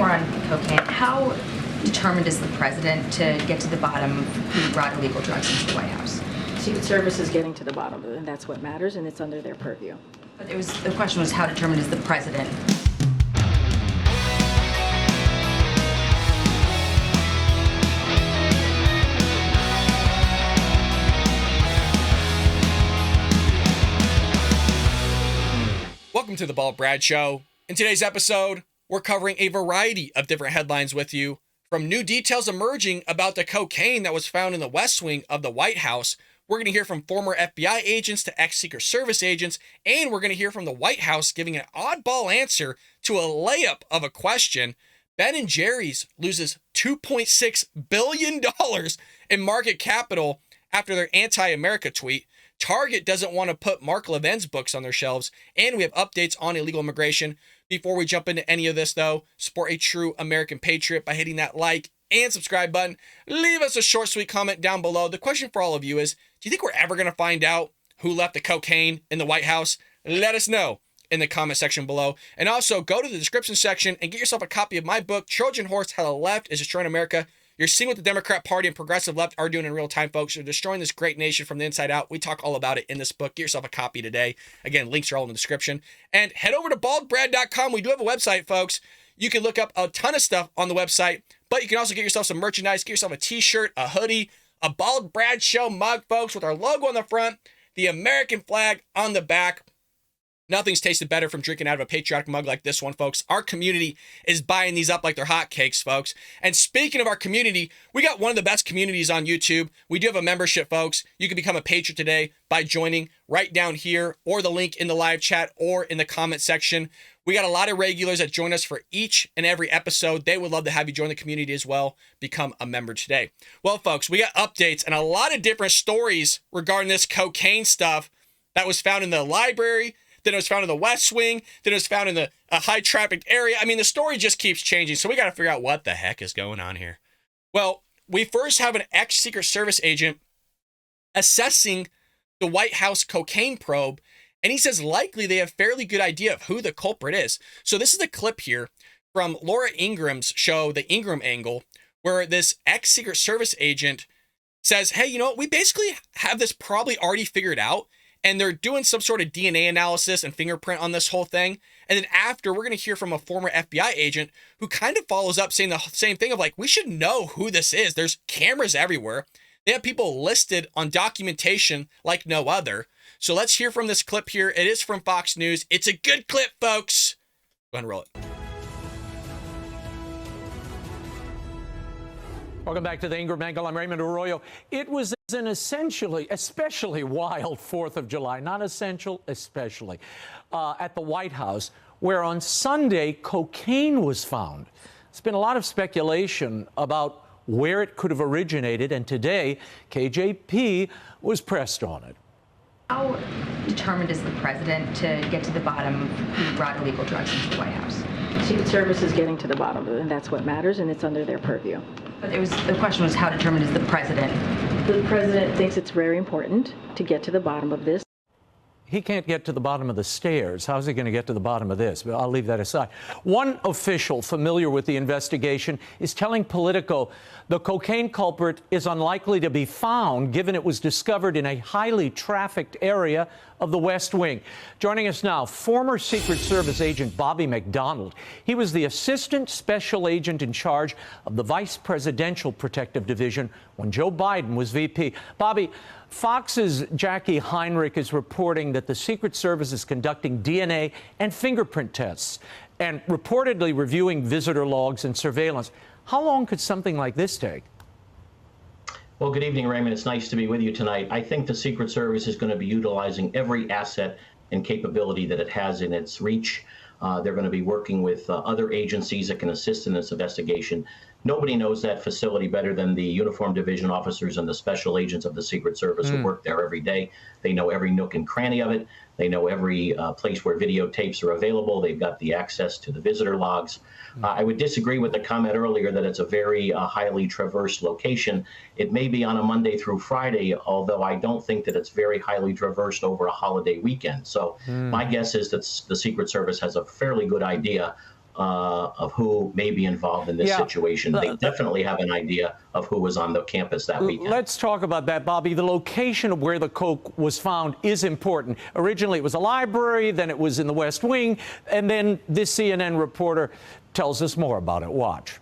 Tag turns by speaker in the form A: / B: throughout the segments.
A: more on cocaine. How determined is the president to get to the bottom of who brought illegal drugs into the White House?
B: Secret Service is getting to the bottom of it, and that's what matters, and it's under their purview.
A: But the question was, how determined is the president?
C: Welcome to the Bald Brad Show. In today's episode, we're covering a variety of different headlines with you, from new details emerging about the cocaine that was found in the West Wing of the White House. We're going to hear from former FBI agents to ex-Secret Service agents, and we're going to hear from the White House giving an oddball answer to a layup of a question. Ben & Jerry's loses $2.6 billion in market capital after their anti-America tweet. Target doesn't want to put Mark Levin's books on their shelves, and we have updates on illegal immigration. Before we jump into any of this, though, support a true American patriot by hitting that like and subscribe button. Leave us a short, sweet comment down below. The question for all of you is, do you think we're ever going to find out who left the cocaine in the White House? Let us know in the comment section below. And also, go to the description section and get yourself a copy of my book, Trojan Horse: How the Left is Destroying America. You're seeing what the Democrat Party and progressive left are doing in real time, folks. They're destroying this great nation from the inside out. We talk all about it in this book. Get yourself a copy today. Again, links are all in the description. And head over to baldbrad.com. We do have a website, folks. You can look up a ton of stuff on the website, but you can also get yourself some merchandise. Get yourself a t-shirt, a hoodie, a Bald Brad Show mug, folks, with our logo on the front, the American flag on the back. Nothing's tasted better from drinking out of a patriotic mug like this one, folks. Our community is buying these up like they're hotcakes, folks. And speaking of our community, we got one of the best communities on YouTube. We do have a membership, folks. You can become a patron today by joining right down here, or the link in the live chat or in the comment section. We got a lot of regulars that join us for each and every episode. They would love to have you join the community as well. Become a member today. Well, folks, we got updates and a lot of different stories regarding this cocaine stuff that was found in the library. Then it was found in the West Wing. Then it was found in a high-trafficked area. I mean, the story just keeps changing, so we got to figure out what the heck is going on here. Well, we first have an ex-Secret Service agent assessing the White House cocaine probe, and he says likely they have a fairly good idea of who the culprit is. So this is a clip here from Laura Ingram's show, The Ingram Angle, where this ex-Secret Service agent says, hey, you know what? We basically have this probably already figured out. And they're doing some sort of DNA analysis and fingerprint on this whole thing. And then after, we're going to hear from a former FBI agent who kind of follows up saying the same thing of like, we should know who this is. There's cameras everywhere. They have people listed on documentation like no other. So let's hear from this clip here. It is from Fox News. It's a good clip, folks. Go ahead and roll it.
D: Welcome back to the Ingram Angle. I'm Raymond Arroyo. It was an especially wild 4th of July, not essential, especially, at the White House, where on Sunday, cocaine was found. There's been a lot of speculation about where it could have originated, and today, KJP was pressed on it.
A: How determined is the president to get to the bottom of who brought illegal drugs into the White House?
B: Secret Service is getting to the bottom of it, and that's what matters, and it's under their purview.
A: But the question was, how determined is the president?
B: The president thinks it's very important to get to the bottom of this.
D: He can't get to the bottom of the stairs. How's he going to get to the bottom of this? But I'll leave that aside. One official familiar with the investigation is telling Politico the cocaine culprit is unlikely to be found, given it was discovered in a highly trafficked area of the West Wing. Joining us now, former Secret Service agent Bobby McDonald. He was the assistant special agent in charge of the Vice Presidential Protective Division when Joe Biden was VP. Bobby, Fox's Jackie Heinrich is reporting that the Secret Service is conducting DNA and fingerprint tests and reportedly reviewing visitor logs and surveillance. How long could something like this take?
E: Well, good evening, Raymond. It's nice to be with you tonight. I think the Secret Service is going to be utilizing every asset and capability that it has in its reach. They're going to be working with other agencies that can assist in this investigation. Nobody knows that facility better than the uniformed division officers and the special agents of the Secret Service who work there every day. They know every nook and cranny of it. They know every place where videotapes are available. They've got the access to the visitor logs. I would disagree with the comment earlier that it's a very highly traversed location. It may be on a Monday through Friday, although I don't think that it's very highly traversed over a holiday weekend. So my guess is that the Secret Service has a fairly good idea of who may be involved in this situation. They definitely have an idea of who was on the campus that weekend.
D: Let's talk about that, Bobby. The location of where the coke was found is important. Originally, it was a library, then it was in the West Wing, and then this CNN reporter tells us more about it. Watch.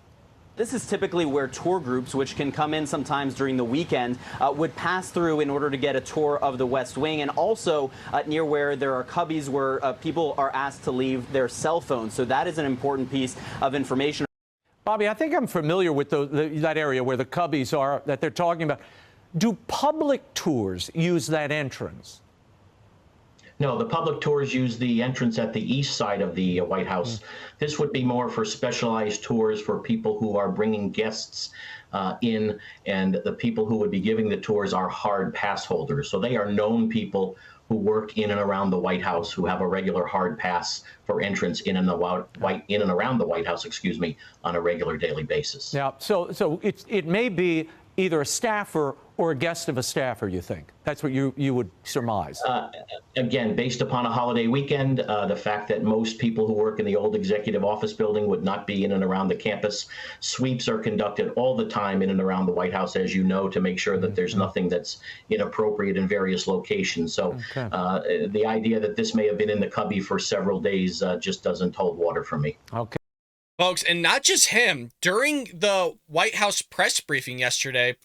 F: This is typically where tour groups, which can come in sometimes during the weekend, would pass through in order to get a tour of the West Wing, and also near where there are cubbies where people are asked to leave their cell phones. So that is an important piece of information.
D: Bobby, I think I'm familiar with that area where the cubbies are that they're talking about. Do public tours use that entrance?
E: No, the public tours use the entrance at the east side of the White House. This would be more for specialized tours for people who are bringing guests in, and the people who would be giving the tours are hard pass holders. So they are known people who work in and around the White House, who have a regular hard pass for entrance in and around the White House, excuse me, on a regular daily basis.
D: Yeah, so it may be either a staffer or a guest of a staffer, you think? That's what you would surmise.
E: Again, based upon a holiday weekend, the fact that most people who work in the old executive office building would not be in and around the campus. Sweeps are conducted all the time in and around the White House, as you know, to make sure that there's nothing that's inappropriate in various locations. So the idea that this may have been in the cubby for several days just doesn't hold water for me.
D: Okay.
C: Folks, and not just him. During the White House press briefing yesterday,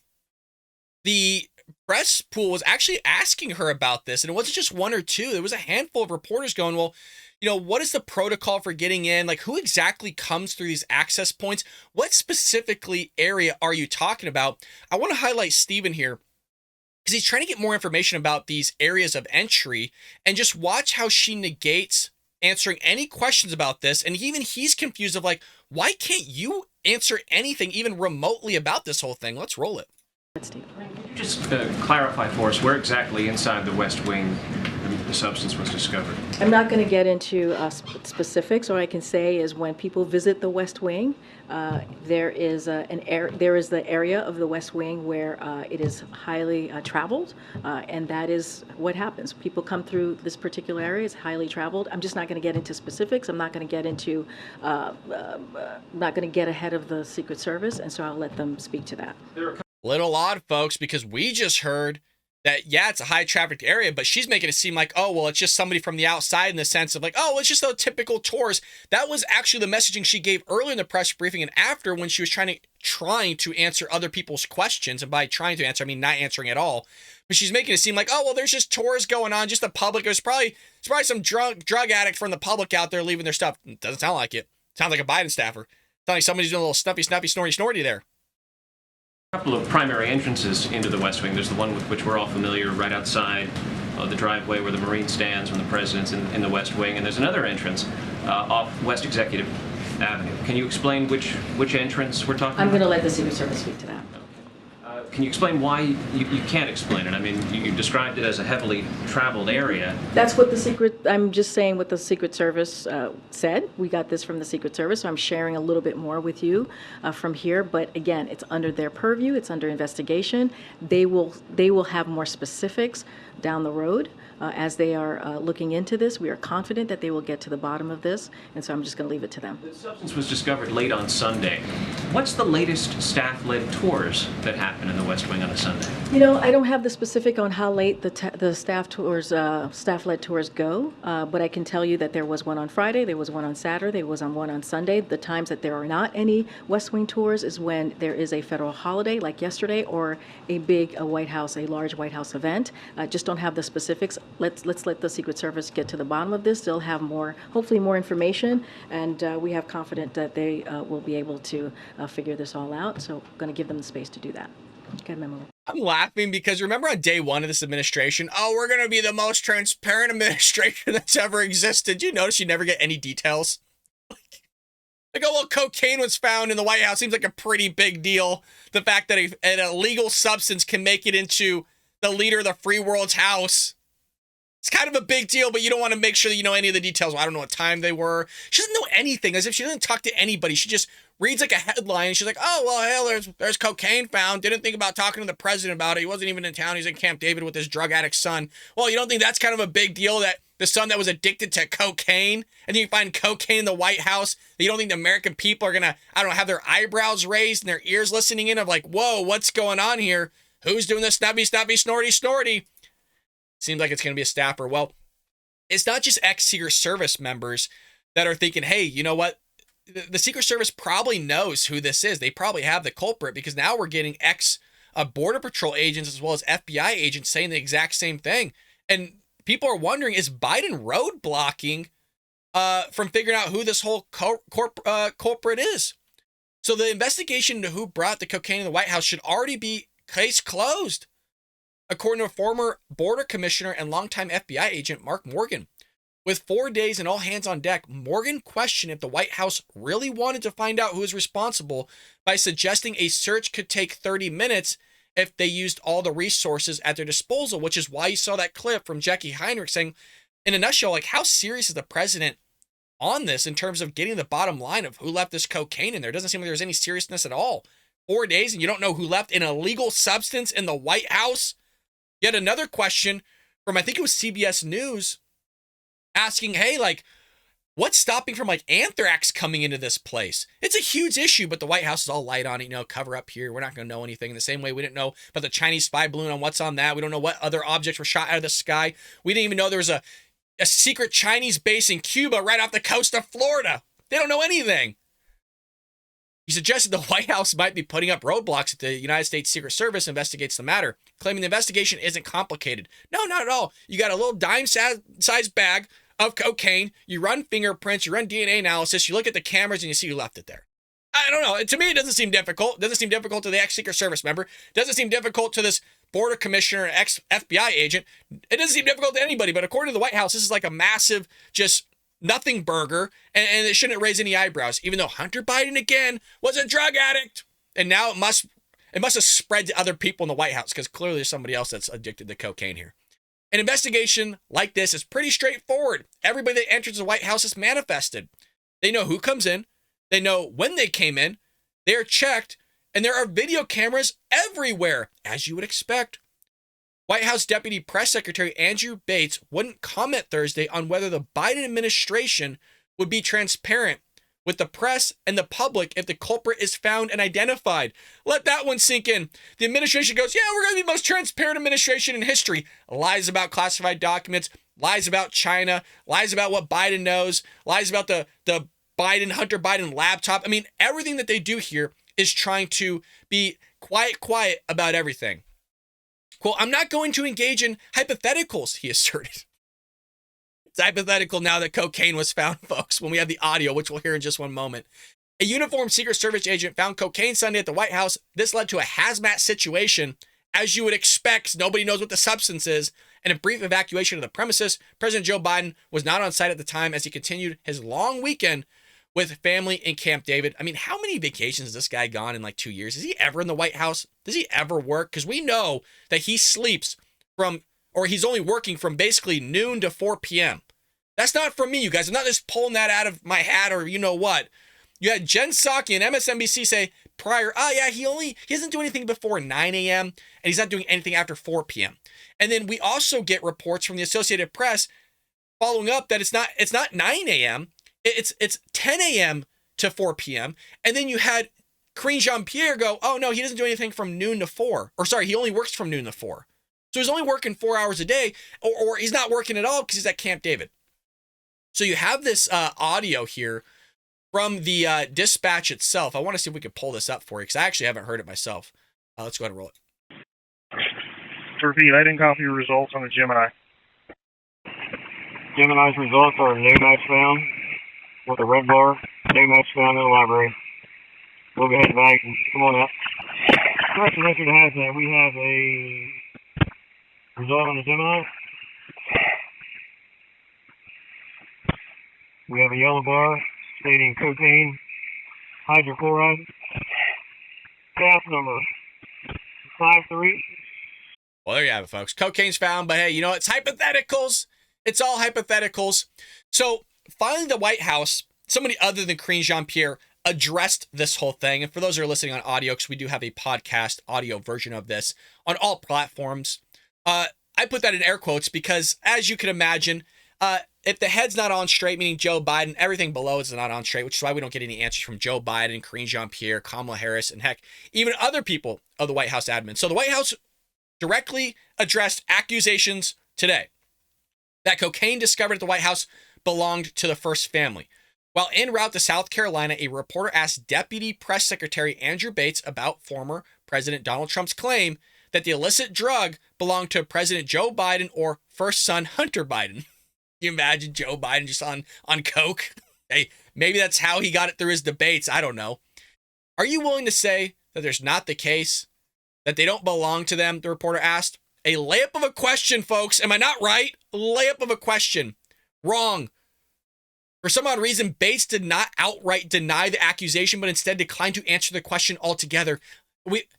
C: the press pool was actually asking her about this, and it wasn't just one or two. There was a handful of reporters going, well, what is the protocol for getting in? Like, who exactly comes through these access points? What specifically area are you talking about? I want to highlight Steven here, because he's trying to get more information about these areas of entry, and just watch how she negates answering any questions about this. And even he's confused of like, why can't you answer anything even remotely about this whole thing? Let's roll it.
G: Could you just clarify for us where exactly inside the West Wing the substance was discovered?
B: I'm not going to get into specifics. All I can say is when people visit the West Wing, there is the area of the West Wing where it is highly traveled, and that is what happens. People come through this particular area. It's highly traveled. I'm just not going to get into specifics. I'm not going to get into, not going to get ahead of the Secret Service, and so I'll let them speak to that.
C: Little odd, folks, because we just heard that, yeah, it's a high trafficked area, but she's making it seem like, oh, well, it's just somebody from the outside in the sense of like, oh, it's just the typical tours. That was actually the messaging she gave earlier in the press briefing and after, when she was trying to answer other people's questions. And by trying to answer, I mean not answering at all. But she's making it seem like, oh, well, there's just tours going on, just the public. It's probably some drug addict from the public out there leaving their stuff. It doesn't sound like it. Sounds like a Biden staffer. Sounds like somebody's doing a little snuffy, snorty there.
G: A couple of primary entrances into the West Wing. There's the one with which we're all familiar, right outside the driveway where the Marine stands when the president's in the West Wing, and there's another entrance off West Executive Avenue. Can you explain which entrance we're talking about?
B: I'm going to let the Secret Service speak to that.
G: Can you explain why you can't explain it? I mean, you described it as a heavily traveled area.
B: That's what I'm just saying what the Secret Service said. We got this from the Secret Service, so I'm sharing a little bit more with you from here. But again, it's under their purview. It's under investigation. They will have more specifics down the road as they are looking into this. We are confident that they will get to the bottom of this, and so I'm just going to leave it to them.
G: The substance was discovered late on Sunday. What's the latest staff-led tours that happen in the West Wing on a Sunday?
B: I don't have the specific on how late the staff-led tours go, but I can tell you that there was one on Friday, there was one on Saturday, there was one on Sunday. The times that there are not any West Wing tours is when there is a federal holiday, like yesterday, or a large White House event. Just don't have the specifics. Let's let the Secret Service get to the bottom of this. They'll have hopefully more information, and we have confidence that they will be able to figure this all out. So I'm going to give them the space to do that. Okay, Memo.
C: I'm laughing because remember on day one of this administration, oh, we're going to be the most transparent administration that's ever existed. Did you notice you never get any details? Like, oh, well, cocaine was found in the White House. Seems like a pretty big deal. The fact that an illegal substance can make it into the leader of the free world's house. It's kind of a big deal, but you don't want to make sure that you know any of the details. Well, I don't know what time they were. She doesn't know anything, as if she doesn't talk to anybody. She just reads like a headline, and she's like, oh, well, hell, there's cocaine found. Didn't think about talking to the president about it. He wasn't even in town. He's in Camp David with his drug addict son. Well, you don't think that's kind of a big deal that the son that was addicted to cocaine, and then you find cocaine in the White House. You don't think the American people are gonna, I don't know, have their eyebrows raised and their ears listening in of like, whoa, what's going on here? Who's doing this? Snubby, snorty, snorty. Seems like it's gonna be a staffer. Well, it's not just ex-Secret Service members that are thinking, hey, you know what? The Secret Service probably knows who this is. They probably have the culprit, because now we're getting Border Patrol agents as well as FBI agents saying the exact same thing. And people are wondering, is Biden roadblocking from figuring out who this whole culprit is? So the investigation into who brought the cocaine in the White House should already be case closed, according to former border commissioner and longtime FBI agent Mark Morgan. With 4 days and all hands on deck, Morgan questioned if the White House really wanted to find out who is responsible by suggesting a search could take 30 minutes if they used all the resources at their disposal, which is why you saw that clip from Jackie Heinrich saying, in a nutshell, like, how serious is the president on this in terms of getting the bottom line of who left this cocaine in there? It doesn't seem like there's any seriousness at all. 4 days and you don't know who left an illegal substance in the White House? Yet another question from, I think it was CBS News, asking, hey, like, what's stopping from like anthrax coming into this place? It's a huge issue, but the White House is all light on it, cover up here. We're not going to know anything. In the same way we didn't know about the Chinese spy balloon on what's on that. We don't know what other objects were shot out of the sky. We didn't even know there was a secret Chinese base in Cuba right off the coast of Florida. They don't know anything. He suggested the White House might be putting up roadblocks if the United States Secret Service investigates the matter, claiming the investigation isn't complicated. No, not at all. You got a little dime-sized bag of cocaine, you run fingerprints, you run DNA analysis, you look at the cameras, and you see who left it there. I don't know. To me, it doesn't seem difficult. It doesn't seem difficult to the ex-Secret Service member. It doesn't seem difficult to this border commissioner, ex-FBI agent. It doesn't seem difficult to anybody, but according to the White House, this is like a massive, just nothing burger, and it shouldn't raise any eyebrows, even though Hunter Biden, again, was a drug addict. And now it must have spread to other people in the White House, because clearly there's somebody else that's addicted to cocaine here. An investigation like this is pretty straightforward. Everybody that enters the White House is manifested. They know who comes in. They know when they came in. They are checked. And there are video cameras everywhere, as you would expect. White House Deputy Press Secretary Andrew Bates wouldn't comment Thursday on whether the Biden administration would be transparent with the press and the public if the culprit is found and identified. Let that one sink in. The administration goes, yeah, we're going to be the most transparent administration in history. Lies about classified documents, lies about China, lies about what Biden knows, lies about the Hunter Biden laptop. I mean, everything that they do here is trying to be quiet about everything. Quote, I'm not going to engage in hypotheticals, he asserted. It's hypothetical now that cocaine was found, folks, when we have the audio, which we'll hear in just one moment. A uniformed Secret Service agent found cocaine Sunday at the White House. This led to a hazmat situation. As you would expect, nobody knows what the substance is, and a brief evacuation of the premises. President Joe Biden was not on site at the time as he continued his long weekend with family in Camp David. I mean, how many vacations has this guy gone in like 2 years? Is he ever in the White House? Does he ever work? Because we know that he sleeps or he's only working from basically noon to 4 p.m. That's not from me, you guys. I'm not just pulling that out of my hat or you know what. You had Jen Psaki and MSNBC say prior, he doesn't do anything before 9 a.m. and he's not doing anything after 4 p.m. And then we also get reports from the Associated Press following up that it's not 9 a.m. It's 10 a.m. to 4 p.m. And then you had Karine Jean-Pierre go, oh no, he doesn't do anything from noon to 4. Or sorry, he only works from noon to 4. So he's only working 4 hours a day, or he's not working at all because he's at Camp David. So you have this audio here from the dispatch itself. I want to see if we can pull this up for you because I actually haven't heard it myself. Let's go ahead and roll it.
H: To repeat, I didn't copy your results on the Gemini.
I: Gemini's results are new match found with a red bar. New match found in the library. We'll go ahead and back. Come on up. Correction record has that we have a result on the Gemini. We have a yellow bar stating cocaine, hydrochloride, staff number 53.
C: Well, there you have it, folks. Cocaine's found, but hey, it's hypotheticals. It's all hypotheticals. So finally, the White House, somebody other than Karine Jean-Pierre, addressed this whole thing. And for those who are listening on audio, because we do have a podcast audio version of this on all platforms, I put that in air quotes because, as you can imagine, If the head's not on straight, meaning Joe Biden, everything below is not on straight, which is why we don't get any answers from Joe Biden, Karine Jean-Pierre, Kamala Harris, and heck, even other people of the White House admin. So the White House directly addressed accusations today that cocaine discovered at the White House belonged to the first family. While en route to South Carolina, a reporter asked Deputy Press Secretary Andrew Bates about former President Donald Trump's claim that the illicit drug belonged to President Joe Biden or first son Hunter Biden. You imagine Joe Biden just on coke? Hey, maybe that's how he got it through his debates. I don't know. Are you willing to say that there's not the case, that they don't belong to them? The reporter asked. A layup of a question, folks. Am I not right? Layup of a question. Wrong. For some odd reason, Bates did not outright deny the accusation, but instead declined to answer the question altogether.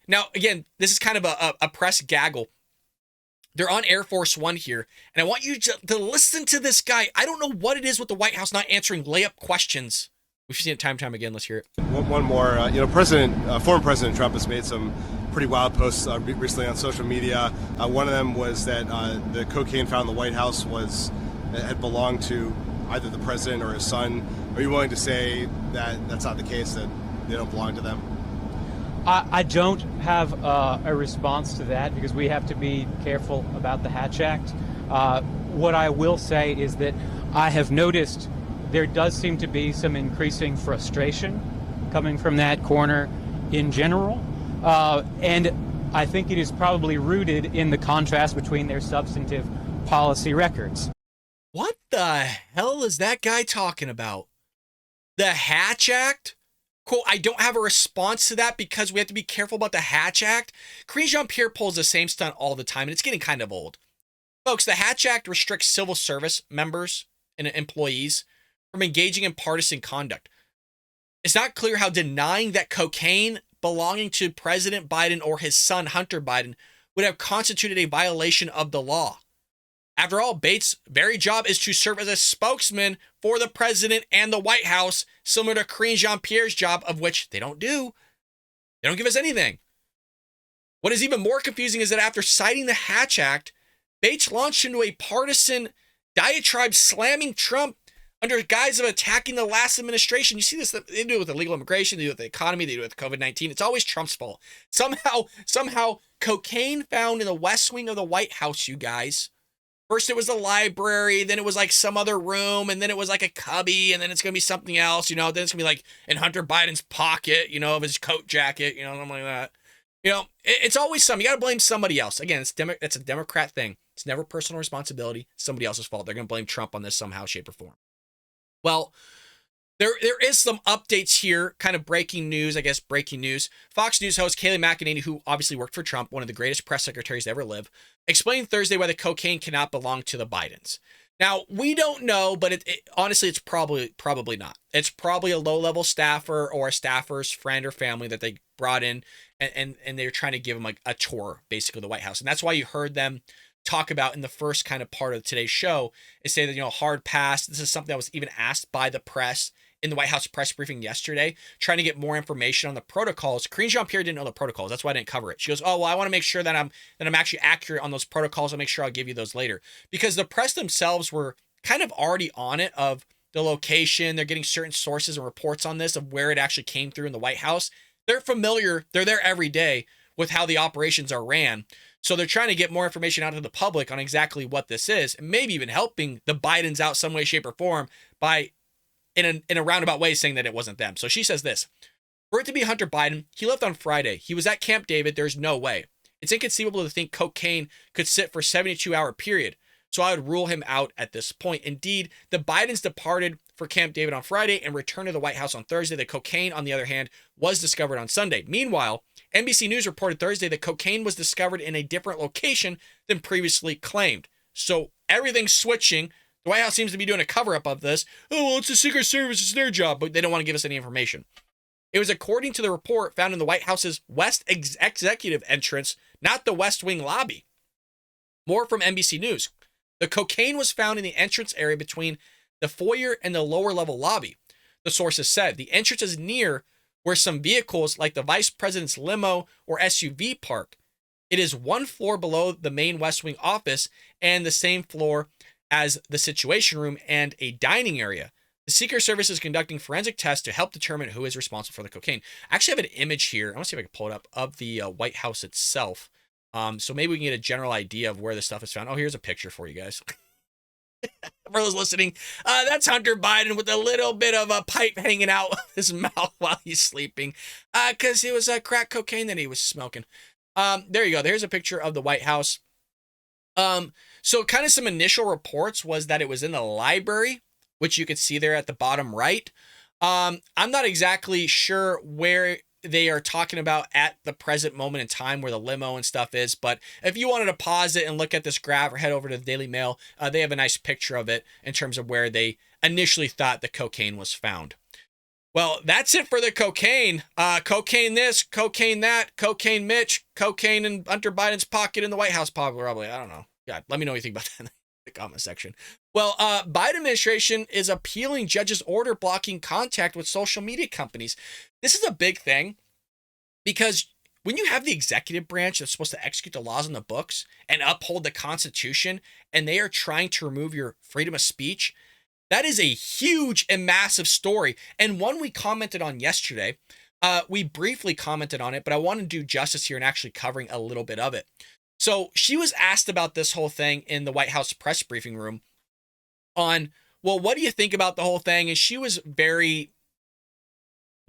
C: Now, again, this is kind of a press gaggle. They're on Air Force One here, and I want you to listen to this guy. I don't know what it is with the White House not answering layup questions. We've seen it time and time again. Let's hear it.
J: One more. Former President Trump has made some pretty wild posts recently on social media. One of them was that the cocaine found in the White House had belonged to either the president or his son. Are you willing to say that that's not the case, that they don't belong to them?
K: I don't have a response to that because we have to be careful about the Hatch Act. What I will say is that I have noticed there does seem to be some increasing frustration coming from that corner in general. And I think it is probably rooted in the contrast between their substantive policy records.
C: What the hell is that guy talking about? The Hatch Act? Quote, I don't have a response to that because we have to be careful about the Hatch Act. Karine Jean-Pierre pulls the same stunt all the time, and it's getting kind of old. Folks, the Hatch Act restricts civil service members and employees from engaging in partisan conduct. It's not clear how denying that cocaine belonging to President Biden or his son Hunter Biden would have constituted a violation of the law. After all, Bates' very job is to serve as a spokesman for the president and the White House, similar to Karine Jean-Pierre's job, of which they don't do. They don't give us anything. What is even more confusing is that after citing the Hatch Act, Bates launched into a partisan diatribe slamming Trump under guise of attacking the last administration. You see this, they do it with illegal immigration, they do it with the economy, they do it with COVID-19. It's always Trump's fault. Somehow, cocaine found in the West Wing of the White House, you guys. First it was the library, then it was like some other room, and then it was like a cubby, and then it's going to be something else, then it's going to be like in Hunter Biden's pocket, of his coat jacket, something like that. It's always something. You got to blame somebody else. Again, it's a Democrat thing. It's never personal responsibility. It's somebody else's fault. They're going to blame Trump on this somehow, shape, or form. Well, there is some updates here, kind of breaking news. Fox News host Kayleigh McEnany, who obviously worked for Trump, one of the greatest press secretaries to ever live, explained Thursday why the cocaine cannot belong to the Bidens. Now, we don't know, but honestly, it's probably not. It's probably a low-level staffer or a staffer's friend or family that they brought in, and they're trying to give him a tour, basically, of the White House. And that's why you heard them talk about in the first kind of part of today's show, is say that, hard pass. This is something that was even asked by the press in the White House press briefing yesterday, trying to get more information on the protocols. Karine Jean-Pierre didn't know the protocols. That's why I didn't cover it. She goes, oh, well, I want to make sure that I'm actually accurate on those protocols. I'll make sure I'll give you those later. Because the press themselves were kind of already on it of the location. They're getting certain sources and reports on this of where it actually came through in the White House. They're familiar. They're there every day with how the operations are ran. So they're trying to get more information out to the public on exactly what this is, and maybe even helping the Bidens out some way, shape, or form by in a roundabout way saying that it wasn't them. So she says this: for it to be Hunter Biden, he left on Friday. He was at Camp David. There's no way. It's inconceivable to think cocaine could sit for a 72-hour period. So I would rule him out at this point. Indeed, the Bidens departed for Camp David on Friday and returned to the White House on Thursday. The cocaine, on the other hand, was discovered on Sunday. Meanwhile, NBC News reported Thursday that cocaine was discovered in a different location than previously claimed. So everything's switching. The White House seems to be doing a cover-up of this. Oh, well, it's the Secret Service. It's their job, but they don't want to give us any information. It was according to the report found in the White House's West Executive entrance, not the West Wing lobby. More from NBC News. The cocaine was found in the entrance area between the foyer and the lower-level lobby, the sources said. The entrance is near where some vehicles like the vice president's limo or SUV park. It is one floor below the main West Wing office and the same floor as the Situation Room and a dining area. The Secret Service is conducting forensic tests to help determine who is responsible for the cocaine. I actually have an image here. I want to see if I can pull it up of the White House itself. So maybe we can get a general idea of where the stuff is found. Oh, here's a picture for you guys. For those listening, that's Hunter Biden with a little bit of a pipe hanging out of his mouth while he's sleeping, because it was crack cocaine that he was smoking. There you go. There's a picture of the White House. So kind of some initial reports was that it was in the library, which you could see there at the bottom right. I'm not exactly sure where they are talking about at the present moment in time, where the limo and stuff is. But if you wanted to pause it and look at this graph or head over to the Daily Mail, they have a nice picture of it in terms of where they initially thought the cocaine was found. Well, that's it for the cocaine. Cocaine this, cocaine that, cocaine Mitch, cocaine in Hunter Biden's pocket in the White House probably. I don't know. Yeah, let me know what you think about that in the comment section. Well, Biden administration is appealing judge's order blocking contact with social media companies. This is a big thing because when you have the executive branch that's supposed to execute the laws in the books and uphold the Constitution, and they are trying to remove your freedom of speech, that is a huge and massive story, and one we commented on yesterday. We briefly commented on it, but I want to do justice here and actually covering a little bit of it. So she was asked about this whole thing in the White House press briefing room on, well, what do you think about the whole thing? And she was very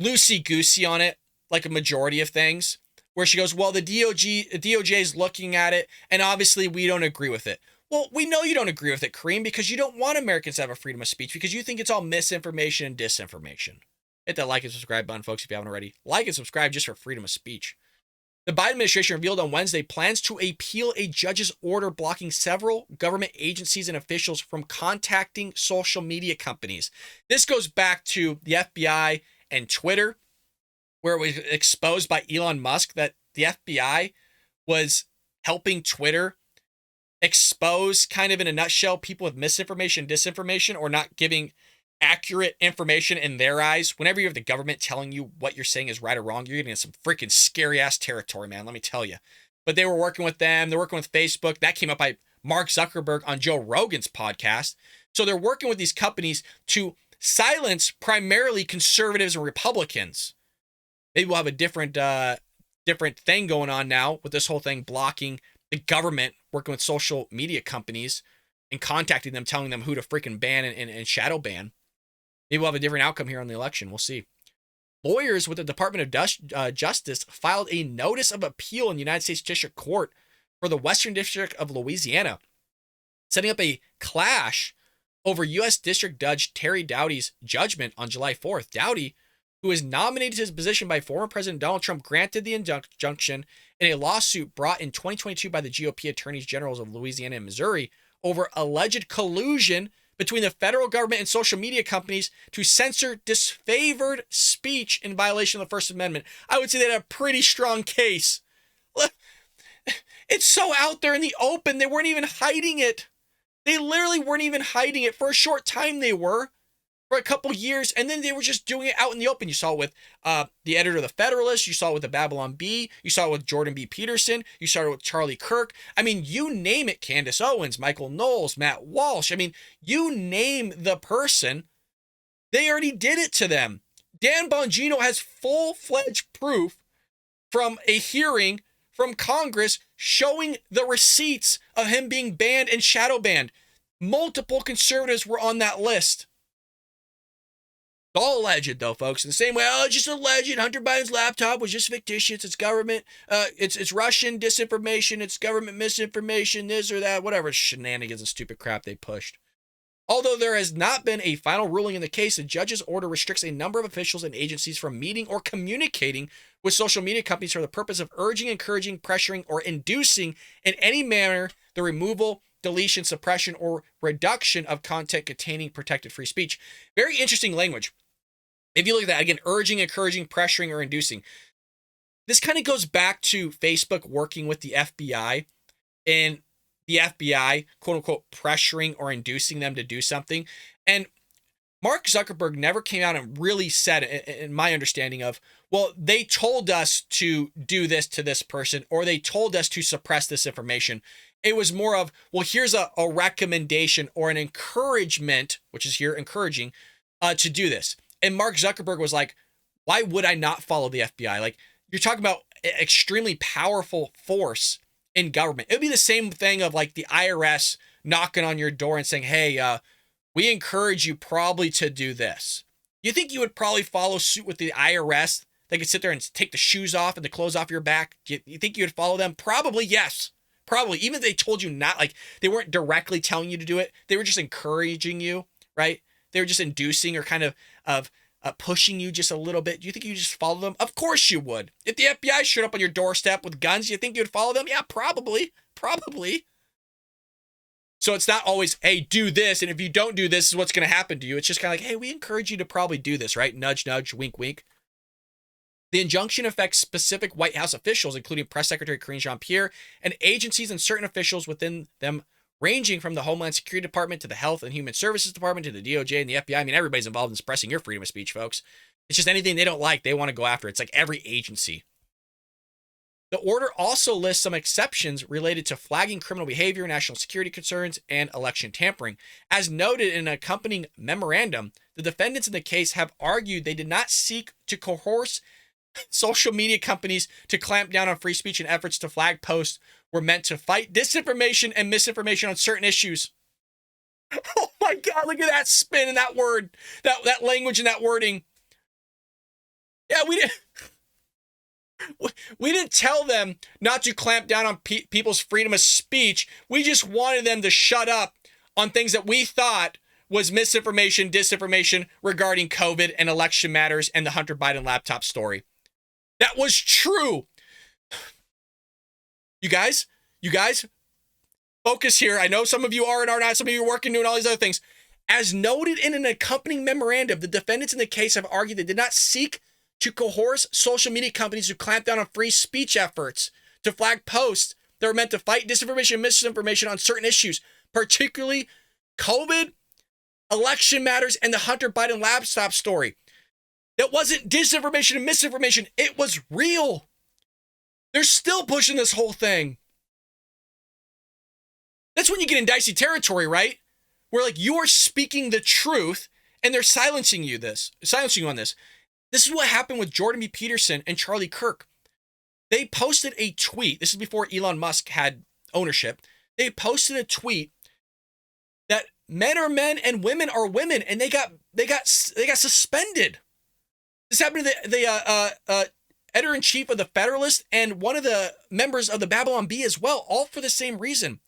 C: loosey-goosey on it, like a majority of things, where she goes, well, the DOJ is looking at it, and obviously we don't agree with it. Well, we know you don't agree with it, Kareem, because you don't want Americans to have a freedom of speech, because you think it's all misinformation and disinformation. Hit that like and subscribe button, folks, if you haven't already. Like and subscribe just for freedom of speech. The Biden administration revealed on Wednesday plans to appeal a judge's order blocking several government agencies and officials from contacting social media companies. This goes back to the FBI and Twitter, where it was exposed by Elon Musk that the FBI was helping Twitter expose, kind of in a nutshell, people with misinformation, disinformation, or not giving accurate information in their eyes. Whenever you have the government telling you what you're saying is right or wrong, you're getting in some freaking scary ass territory, man, let me tell you. But they were working with them. They're working with Facebook. That came up by Mark Zuckerberg on Joe Rogan's podcast. So they're working with these companies to silence primarily conservatives and Republicans. Maybe we'll have a different thing going on now with this whole thing blocking the government working with social media companies and contacting them, telling them who to freaking ban and shadow ban. Maybe we'll have a different outcome here on the election. We'll see. Lawyers with the Department of Justice filed a notice of appeal in the United States District Court for the Western District of Louisiana, setting up a clash over U.S. District Judge Terry Doughty's judgment on July 4th. Doughty, who was nominated to his position by former President Donald Trump, granted the injunction in a lawsuit brought in 2022 by the GOP attorneys generals of Louisiana and Missouri over alleged collusion between the federal government and social media companies to censor disfavored speech in violation of the First Amendment. I would say they had a pretty strong case. It's so out there in the open. They weren't even hiding it. They literally weren't even hiding it. For a short time they were, for a couple years, and then they were just doing it out in the open. You saw it with the editor of the Federalist. You saw it with the Babylon Bee. You saw it with Jordan B. Peterson. You saw it with Charlie Kirk. I mean, you name it. Candace Owens, Michael Knowles, Matt Walsh. I mean, you name the person, they already did it to them. Dan Bongino has full-fledged proof from a hearing from Congress showing the receipts of him being banned and shadow banned. Multiple conservatives were on that list. It's all alleged, though, folks. In the same way, oh, it's just alleged. Hunter Biden's laptop was just fictitious. It's government. It's Russian disinformation. It's government misinformation. This or that. Whatever shenanigans and stupid crap they pushed. Although there has not been a final ruling in the case, the judge's order restricts a number of officials and agencies from meeting or communicating with social media companies for the purpose of urging, encouraging, pressuring, or inducing in any manner the removal, deletion, suppression, or reduction of content containing protected free speech. Very interesting language. If you look at that, again, urging, encouraging, pressuring, or inducing. This kind of goes back to Facebook working with the FBI and the FBI, quote unquote, pressuring or inducing them to do something. And Mark Zuckerberg never came out and really said, in my understanding of, well, they told us to do this to this person, or they told us to suppress this information. It was more of, well, here's a recommendation or an encouragement, which is here encouraging, to do this. And Mark Zuckerberg was like, why would I not follow the FBI? Like, you're talking about extremely powerful force in government. It would be the same thing of like the IRS knocking on your door and saying, hey, we encourage you probably to do this. You think you would probably follow suit with the IRS? They could sit there and take the shoes off and the clothes off your back. You think you would follow them? Probably yes. Probably. Even if they told you not, like they weren't directly telling you to do it. They were just encouraging you, right? They were just inducing or kind of pushing you just a little bit. Do you think you just follow them? Of course you would. If the FBI showed up on your doorstep with guns, you think you'd follow them? Yeah, probably. Probably. So it's not always, hey, do this. And if you don't do this, is what's going to happen to you. It's just kind of like, hey, we encourage you to probably do this, right? Nudge, nudge, wink, wink. The injunction affects specific White House officials, including Press Secretary Karine Jean-Pierre, and agencies and certain officials within them, ranging from the Homeland Security Department to the Health and Human Services Department to the DOJ and the FBI. I mean, everybody's involved in suppressing your freedom of speech, folks. It's just anything they don't like, they want to go after. It's like every agency. The order also lists some exceptions related to flagging criminal behavior, national security concerns, and election tampering. As noted in an accompanying memorandum, the defendants in the case have argued they did not seek to coerce social media companies to clamp down on free speech, and efforts to flag posts were meant to fight disinformation and misinformation on certain issues. Oh my God, look at that spin and that word, that language and that wording. Yeah, we didn't tell them not to clamp down on people's freedom of speech. We just wanted them to shut up on things that we thought was misinformation, disinformation regarding COVID and election matters and the Hunter Biden laptop story. That was true. You guys, focus here. I know some of you are and are not. Some of you are working, doing all these other things. As noted in an accompanying memorandum, the defendants in the case have argued they did not seek to coerce social media companies to clamp down on free speech efforts, to flag posts that were meant to fight disinformation and misinformation on certain issues, particularly COVID, election matters, and the Hunter Biden laptop story. That wasn't disinformation and misinformation. It was real. They're still pushing this whole thing. That's when you get in dicey territory, right? Where like you are speaking the truth and they're silencing you on this. This is what happened with Jordan B. Peterson and Charlie Kirk. They posted a tweet. This is before Elon Musk had ownership. They posted a tweet that men are men and women are women, and they got suspended. This happened to the editor-in-chief of the Federalist and one of the members of the Babylon Bee as well, all for the same reason.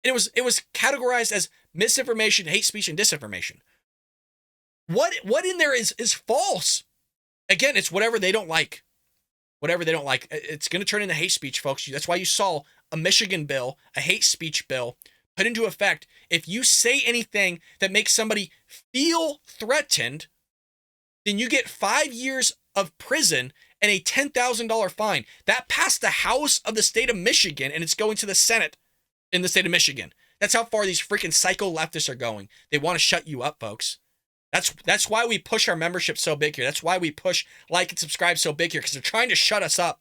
C: And it was categorized as misinformation, hate speech, and disinformation. What in there is false? Again, it's whatever they don't like. Whatever they don't like. It's going to turn into hate speech, folks. That's why you saw a Michigan bill, a hate speech bill, put into effect. If you say anything that makes somebody feel threatened, then you get 5 years of prison and a $10,000 fine. That passed the House of the state of Michigan, and it's going to the Senate in the state of Michigan. That's how far these freaking psycho leftists are going. They want to shut you up, folks. That's why we push our membership so big here. That's why we push like and subscribe so big here, because they're trying to shut us up.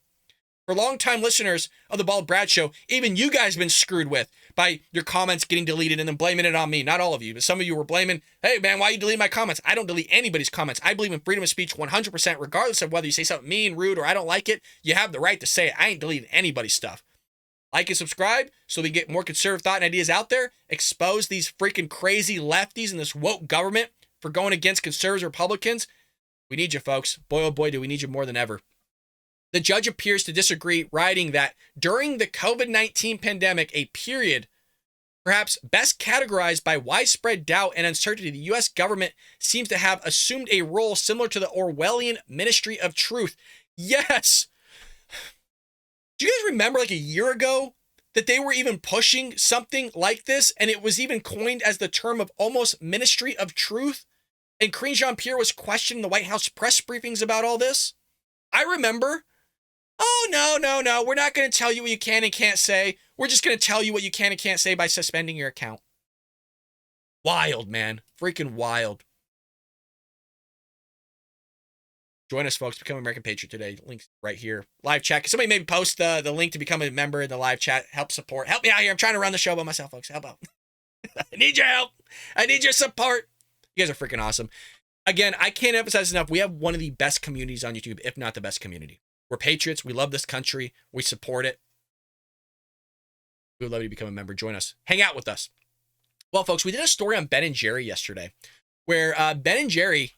C: For longtime listeners of the Bald Brad Show, even you guys have been screwed with by your comments getting deleted and then blaming it on me. Not all of you, but some of you were blaming, hey man, why you delete my comments? I don't delete anybody's comments. I believe in freedom of speech 100%, regardless of whether you say something mean, rude, or I don't like it. You have the right to say it. I ain't deleting anybody's stuff. Like and subscribe so we get more conservative thought and ideas out there. Expose these freaking crazy lefties and this woke government for going against conservatives, Republicans. We need you, folks. Boy, oh boy, do we need you more than ever. The judge appears to disagree, writing that during the COVID-19 pandemic, a period perhaps best categorized by widespread doubt and uncertainty, the U.S. government seems to have assumed a role similar to the Orwellian Ministry of Truth. Yes! Do you guys remember like a year ago that they were even pushing something like this, and it was even coined as the term of almost Ministry of Truth? And Karine Jean-Pierre was questioning the White House press briefings about all this? I remember. Oh, no. We're not going to tell you what you can and can't say. We're just going to tell you what you can and can't say by suspending your account. Wild, man. Freaking wild. Join us, folks. Become an American Patriot today. Links right here. Live chat. Can somebody maybe post the link to become a member in the live chat? Help support. Help me out here. I'm trying to run the show by myself, folks. Help out. I need your help. I need your support. You guys are freaking awesome. Again, I can't emphasize enough. We have one of the best communities on YouTube, if not the best community. We're patriots. We love this country. We support it. We would love you to become a member. Join us. Hang out with us. Well, folks, we did a story on Ben and Jerry yesterday, where Ben and Jerry,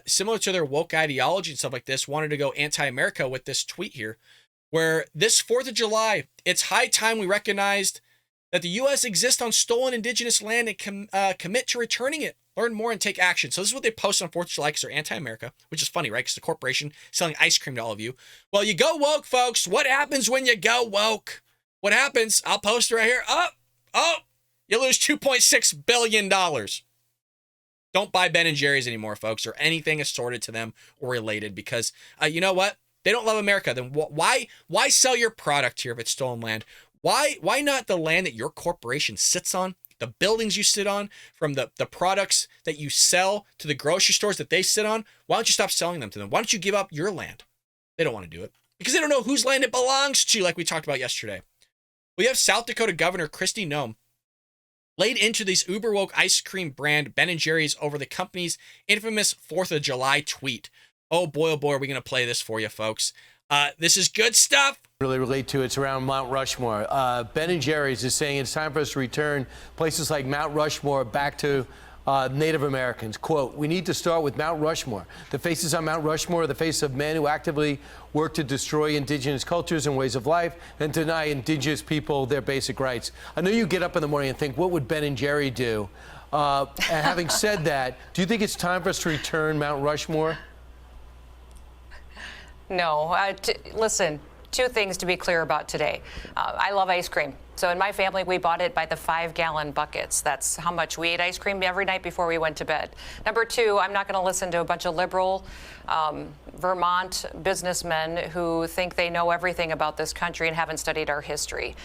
C: similar to their woke ideology and stuff like this, wanted to go anti-America with this tweet here, where this 4th of July, it's high time we recognized that the U.S. exists on stolen indigenous land and commit to returning it. Learn more and take action. So this is what they post on 4th of July because they're anti-America, which is funny, right? Because the corporation selling ice cream to all of you. Well, you go woke, folks. What happens when you go woke? What happens? I'll post it right here. Oh, you lose $2.6 billion. Don't buy Ben and Jerry's anymore, folks, or anything assorted to them or related because you know what? They don't love America. Then why sell your product here if it's stolen land? Why not the land that your corporation sits on, the buildings you sit on, from the products that you sell to the grocery stores that they sit on? Why don't you stop selling them to them? Why don't you give up your land? They don't want to do it because they don't know whose land it belongs to, like we talked about yesterday. We have South Dakota Governor Kristi Noem laid into these uber woke ice cream brand Ben & Jerry's over the company's infamous 4th of July tweet. Oh boy, are we going to play this for you, folks. This is good stuff.
L: Really relate to it's around Mount Rushmore. Ben & Jerry's is saying it's time for us to return places like Mount Rushmore back to Native Americans. Quote, we need to start with Mount Rushmore. The faces on Mount Rushmore are the face of men who actively work to destroy indigenous cultures and ways of life and deny indigenous people their basic rights. I know you get up in the morning and think, what would Ben and Jerry do? And having said that, do you think it's time for us to return Mount Rushmore?
M: No. Listen, two things to be clear about today. I love ice cream. So in my family, we bought it by the 5-gallon buckets. That's how much we ate ice cream every night before we went to bed. Number two, I'm not going to listen to a bunch of liberal Vermont businessmen who think they know everything about this country and haven't studied our history.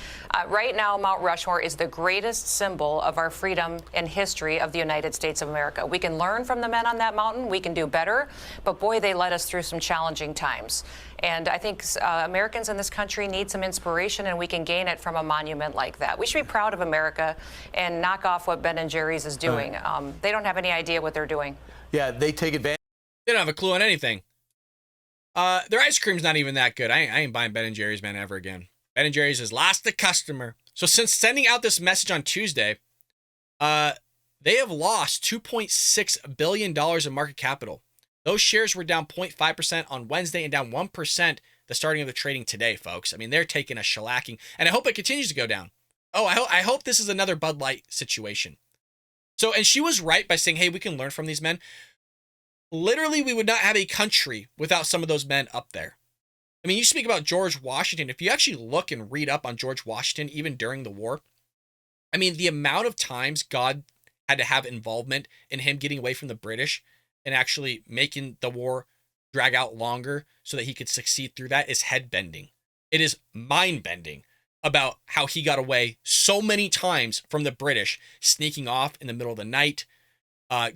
M: Right now, Mount Rushmore is the greatest symbol of our freedom and history of the United States of America. We can learn from the men on that mountain. We can do better. But boy, they led us through some challenging times. And I think Americans in this country need some inspiration, and we can gain it from a monument like that. We should be proud of America and knock off what Ben & Jerry's is doing. They don't have any idea what they're doing.
L: Yeah, they take advantage.
C: They don't have a clue on anything. Their ice cream's not even that good. I ain't buying Ben & Jerry's, man, ever again. Ben & Jerry's has lost the customer. So since sending out this message on Tuesday, they have lost $2.6 billion in market capital. Those shares were down 0.5% on Wednesday and down 1% the starting of the trading today, folks. I mean, they're taking a shellacking, and I hope it continues to go down. Oh, I hope this is another Bud Light situation. So, and she was right by saying, hey, we can learn from these men. Literally, we would not have a country without some of those men up there. I mean, you speak about George Washington. If you actually look and read up on George Washington, even during the war, I mean, the amount of times God had to have involvement in him getting away from the British and actually making the war drag out longer so that he could succeed through that is head-bending. It is mind-bending about how he got away so many times from the British, sneaking off in the middle of the night,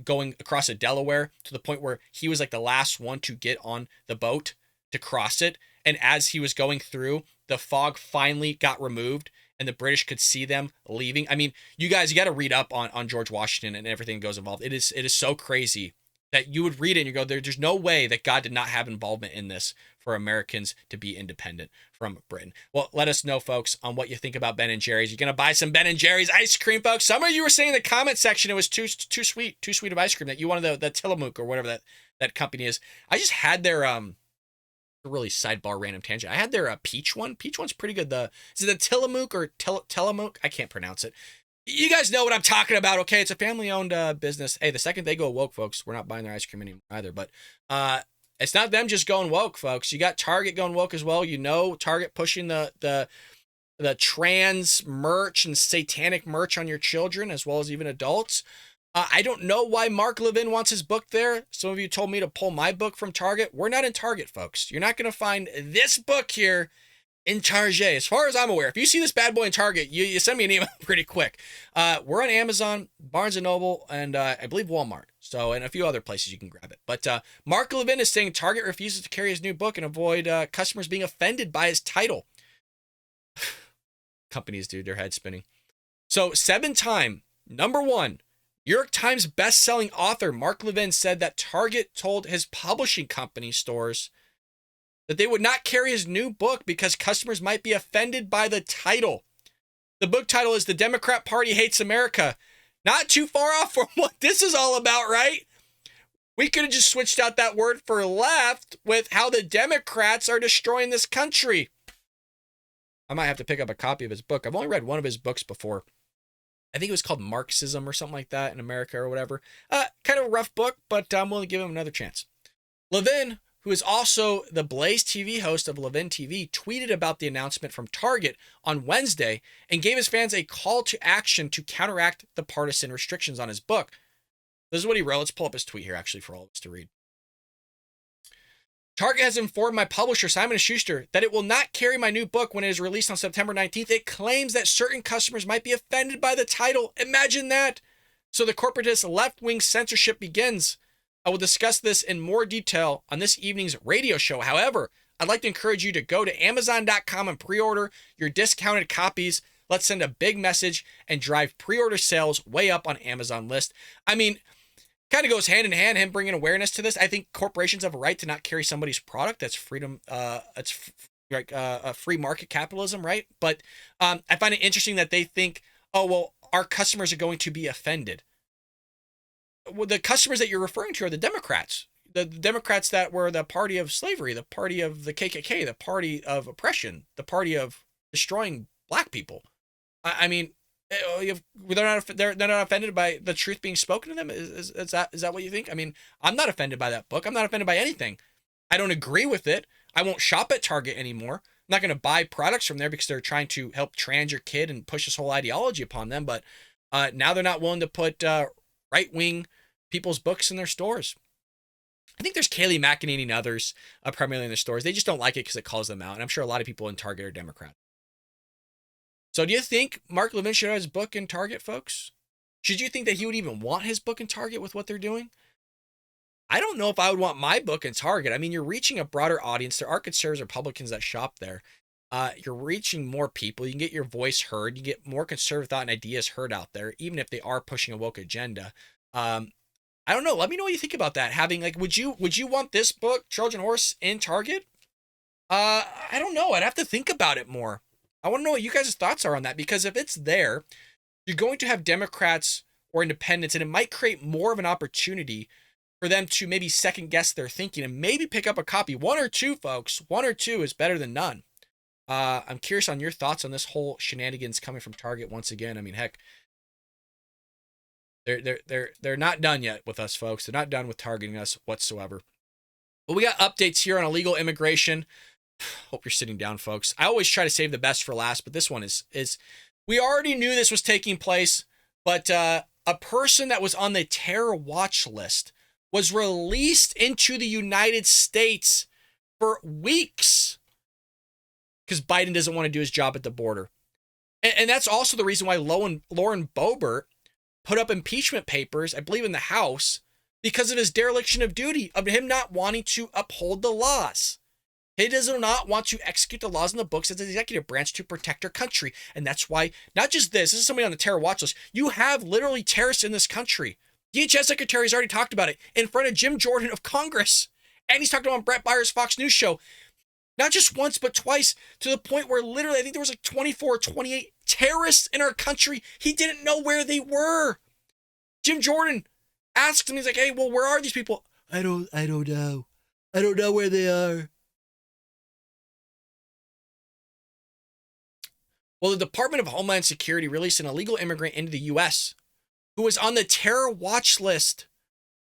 C: going across the Delaware to the point where he was like the last one to get on the boat to cross it. And as he was going through, the fog finally got removed and the British could see them leaving. I mean, you got to read up on George Washington and everything that goes involved. It is so crazy that you would read it and you go, there's no way that God did not have involvement in this for Americans to be independent from Britain. Well, let us know, folks, on what you think about Ben & Jerry's. You're going to buy some Ben & Jerry's ice cream, folks? Some of you were saying in the comment section it was too sweet of ice cream, that you wanted the Tillamook or whatever that company is. I just had their, really sidebar random tangent. I had their peach one. Peach one's pretty good. Is it the Tillamook or Tillamook? I can't pronounce it. You guys know what I'm talking about, okay? It's a family-owned business. Hey, the second they go woke, folks, we're not buying their ice cream anymore either. But it's not them just going woke, folks. You got Target going woke as well. You know, Target pushing the trans merch and satanic merch on your children as well as even adults. I don't know why Mark Levin wants his book there. Some of you told me to pull my book from Target. We're not in Target, folks. You're not going to find this book here in Target. As far as I'm aware, if you see this bad boy in Target, you send me an email pretty quick. We're on Amazon, Barnes & Noble, and I believe Walmart. So, and a few other places you can grab it. But Mark Levin is saying Target refuses to carry his new book and avoid customers being offended by his title. Companies, dude, their head spinning. So, 7-time #1 New York Times best-selling author Mark Levin said that Target told his publishing company stores that they would not carry his new book because customers might be offended by the title. The book title is The Democrat Party Hates America. Not too far off from what this is all about, right? We could have just switched out that word for left with how the Democrats are destroying this country. I might have to pick up a copy of his book. I've only read one of his books before. I think it was called Marxism or something like that in America or whatever. Kind of a rough book, but I'm willing to give him another chance. Levin, who is also the Blaze TV host of Levin TV, tweeted about the announcement from Target on Wednesday and gave his fans a call to action to counteract the partisan restrictions on his book. This is what he wrote. Let's pull up his tweet here, actually, for all of us to read. Target has informed my publisher, Simon & Schuster, that it will not carry my new book when it is released on September 19th. It claims that certain customers might be offended by the title. Imagine that. So the corporatist left-wing censorship begins. I will discuss this in more detail on this evening's radio show. However, I'd like to encourage you to go to Amazon.com and pre-order your discounted copies. Let's send a big message and drive pre-order sales way up on Amazon list. I mean, kind of goes hand in hand, him bringing awareness to this. I think corporations have a right to not carry somebody's product. That's freedom. It's like free market capitalism, right? But I find it interesting that they think, oh, well, our customers are going to be offended. Well, the customers that you're referring to are the Democrats. The Democrats that were the party of slavery, the party of the KKK, the party of oppression, the party of destroying black people. I mean, they're not offended by the truth being spoken to them. Is that what you think? I mean, I'm not offended by that book. I'm not offended by anything. I don't agree with it. I won't shop at Target anymore. I'm not going to buy products from there because they're trying to help trans your kid and push this whole ideology upon them. But now they're not willing to put right-wing people's books in their stores. I think there's Kayleigh McEnany and others primarily in the stores. They just don't like it because it calls them out. And I'm sure a lot of people in Target are Democrats. So do you think Mark Levin should have his book in Target, folks? Should you think that he would even want his book in Target with what they're doing? I don't know if I would want my book in Target. I mean, you're reaching a broader audience. There are conservative Republicans that shop there. You're reaching more people. You can get your voice heard. You get more conservative thought and ideas heard out there, even if they are pushing a woke agenda. I don't know. Let me know what you think about that. Having would you want this book, Trojan Horse, in Target? I don't know. I'd have to think about it more. I want to know what you guys' thoughts are on that, because if it's there, you're going to have Democrats or independents, and it might create more of an opportunity for them to maybe second guess their thinking and maybe pick up a copy. 1 or 2, folks. 1 or 2 is better than none. I'm curious on your thoughts on this whole shenanigans coming from Target once again. I mean, heck, they're not done yet with us, folks. They're not done with targeting us whatsoever. But we got updates here on illegal immigration. Hope you're sitting down, folks. I always try to save the best for last, but this one is we already knew this was taking place, but a person that was on the terror watch list was released into the United States for weeks because Biden doesn't want to do his job at the border. And that's also the reason why Lauren Boebert put up impeachment papers, I believe, in the House, because of his dereliction of duty, of him not wanting to uphold the laws. He does not want to execute the laws in the books as the executive branch to protect our country. And that's why, not just this is somebody on the terror watch list. You have literally terrorists in this country. DHS Secretary has already talked about it in front of Jim Jordan of Congress. And he's talked about on Brett Byers' Fox News show. Not just once, but twice, to the point where literally, I think there was 24 or 28 terrorists in our country. He didn't know where they were. Jim Jordan asks him, he's like, hey, well, where are these people? I don't know. I don't know where they are. Well, the Department of Homeland Security released an illegal immigrant into the U.S. who was on the terror watch list.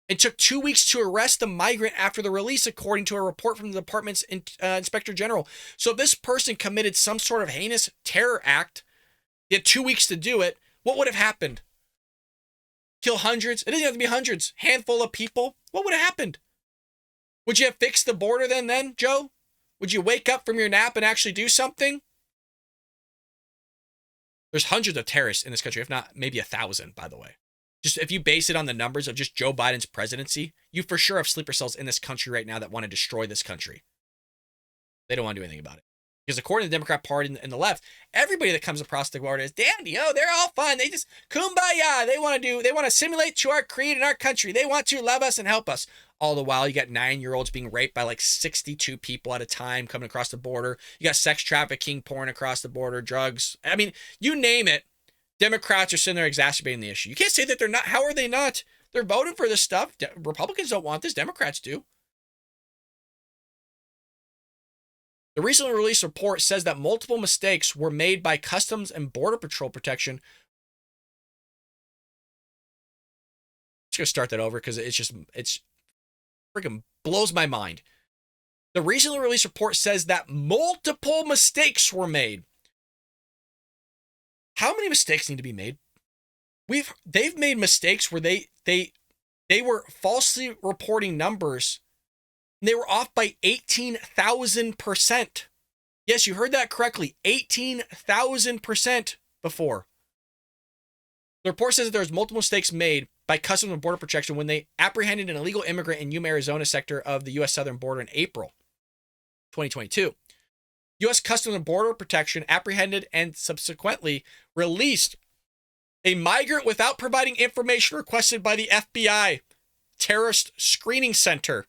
C: It took 2 weeks to arrest the migrant after the release, according to a report from the department's inspector general. So if this person committed some sort of heinous terror act, he had 2 weeks to do it, what would have happened? Kill hundreds? It doesn't have to be hundreds. Handful of people? What would have happened? Would you have fixed the border then, Joe? Would you wake up from your nap and actually do something? There's hundreds of terrorists in this country, if not maybe 1,000, by the way. Just if you base it on the numbers of just Joe Biden's presidency, you for sure have sleeper cells in this country right now that want to destroy this country. They don't want to do anything about it. Because according to the Democrat Party and the left, everybody that comes across the border is dandy. Oh, they're all fine. They just kumbaya. They want to assimilate to our creed and our country. They want to love us and help us. All the while, you got 9-year-olds being raped by like 62 people at a time coming across the border. You got sex trafficking pouring across the border, drugs. I mean, you name it. Democrats are sitting there exacerbating the issue. You can't say that they're not. How are they not? They're voting for this stuff. Republicans don't want this. Democrats do. The recently released report says that multiple mistakes were made by Customs and Border Patrol Protection. I'm just going to start that over because it's freaking blows my mind. The recently released report says that multiple mistakes were made. How many mistakes need to be made? They've made mistakes where they were falsely reporting numbers. And they were off by 18,000%. Yes, you heard that correctly. 18,000% before. The report says that there was multiple mistakes made by Customs and Border Protection when they apprehended an illegal immigrant in Yuma, Arizona sector of the U.S. southern border in April 2022. U.S. Customs and Border Protection apprehended and subsequently released a migrant without providing information requested by the FBI terrorist screening center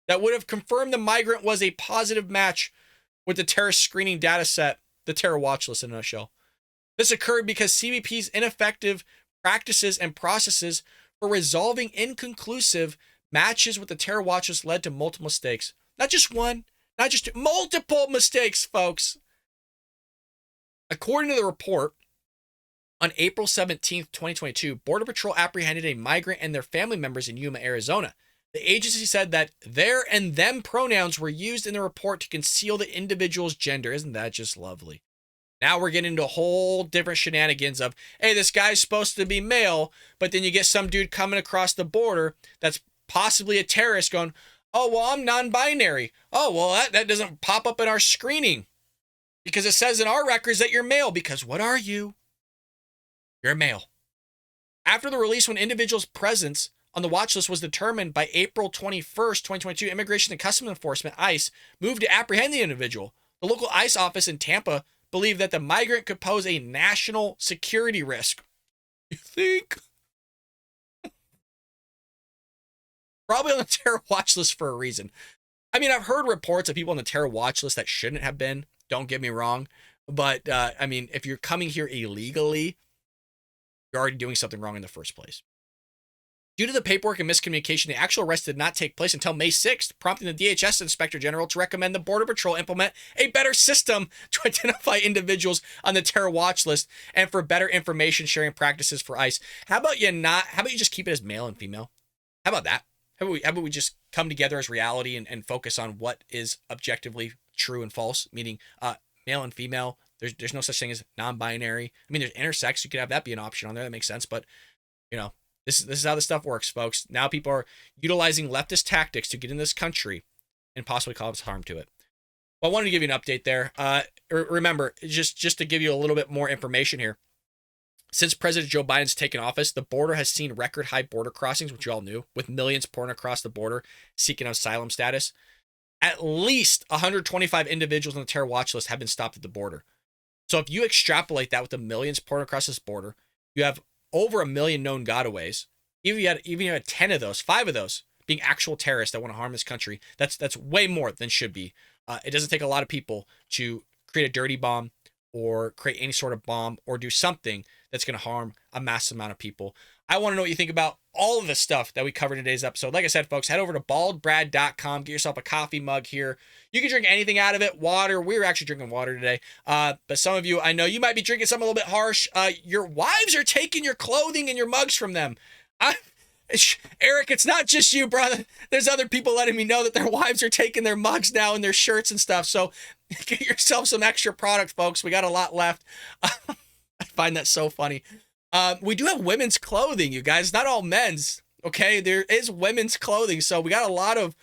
C: that would have confirmed the migrant was a positive match with the terrorist screening data set, the terror watch list in a nutshell. This occurred because CBP's ineffective practices and processes for resolving inconclusive matches with the terror watch list led to multiple mistakes. Not just one, not just two, multiple mistakes, folks. According to the report, on April 17th, 2022, Border Patrol apprehended a migrant and their family members in Yuma, Arizona. The agency said that their and them pronouns were used in the report to conceal the individual's gender. Isn't that just lovely? Now we're getting into a whole different shenanigans of, hey, this guy's supposed to be male, but then you get some dude coming across the border that's possibly a terrorist going, oh, well, I'm non-binary. Oh, well, that doesn't pop up in our screening because it says in our records that you're male. Because what are you? You're a male. After the release, when individuals' presence on the watch list was determined by April 21st, 2022, Immigration and Customs Enforcement, ICE, moved to apprehend the individual. The local ICE office in Tampa believed that the migrant could pose a national security risk. You think? Probably on the terror watch list for a reason. I mean, I've heard reports of people on the terror watch list that shouldn't have been. Don't get me wrong. But, I mean, if you're coming here illegally, you're already doing something wrong in the first place. Due to the paperwork and miscommunication, the actual arrest did not take place until May 6th, prompting the DHS Inspector General to recommend the Border Patrol implement a better system to identify individuals on the terror watch list and for better information sharing practices for ICE. How about you just keep it as male and female? How about that? How about we just come together as reality and focus on what is objectively true and false, meaning male and female. There's no such thing as non-binary. I mean, there's intersex. You could have that be an option on there. That makes sense. But, you know, this is how this stuff works, folks. Now people are utilizing leftist tactics to get in this country and possibly cause harm to it. Well, I wanted to give you an update there. Remember, just to give you a little bit more information here. Since President Joe Biden's taken office, the border has seen record high border crossings, which you all knew, with millions pouring across the border seeking asylum status. At least 125 individuals on the terror watch list have been stopped at the border. So if you extrapolate that with the millions pouring across this border, you have over 1 million known gotaways. Even if you had 10 of those, 5 of those being actual terrorists that want to harm this country, that's way more than should be. It doesn't take a lot of people to create a dirty bomb or create any sort of bomb or do something that's going to harm a massive amount of people. I want to know what you think about all of the stuff that we covered in today's episode. Like I said, folks, head over to baldbrad.com. Get yourself a coffee mug here. You can drink anything out of it. Water. We were actually drinking water today. But some of you, I know you might be drinking something a little bit harsh. Your wives are taking your clothing and your mugs from them. Eric, it's not just you, brother. There's other people letting me know that their wives are taking their mugs now and their shirts and stuff. So get yourself some extra product, folks. We got a lot left. I find that so funny. We do have women's clothing, you guys. Not all men's, okay? There is women's clothing. So we got a lot of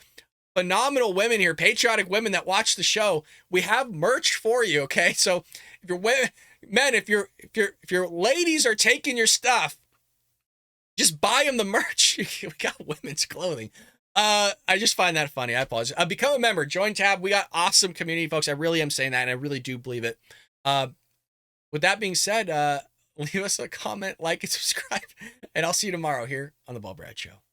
C: phenomenal women here, patriotic women that watch the show. We have merch for you, okay? So if you're women, men, if your ladies are taking your stuff, just buy them the merch. We got women's clothing. I just find that funny. I apologize. Become a member. Join tab. We got awesome community, folks. I really am saying that, and I really do believe it. With that being said, leave us a comment, like, and subscribe, and I'll see you tomorrow here on The Ball Brad Show.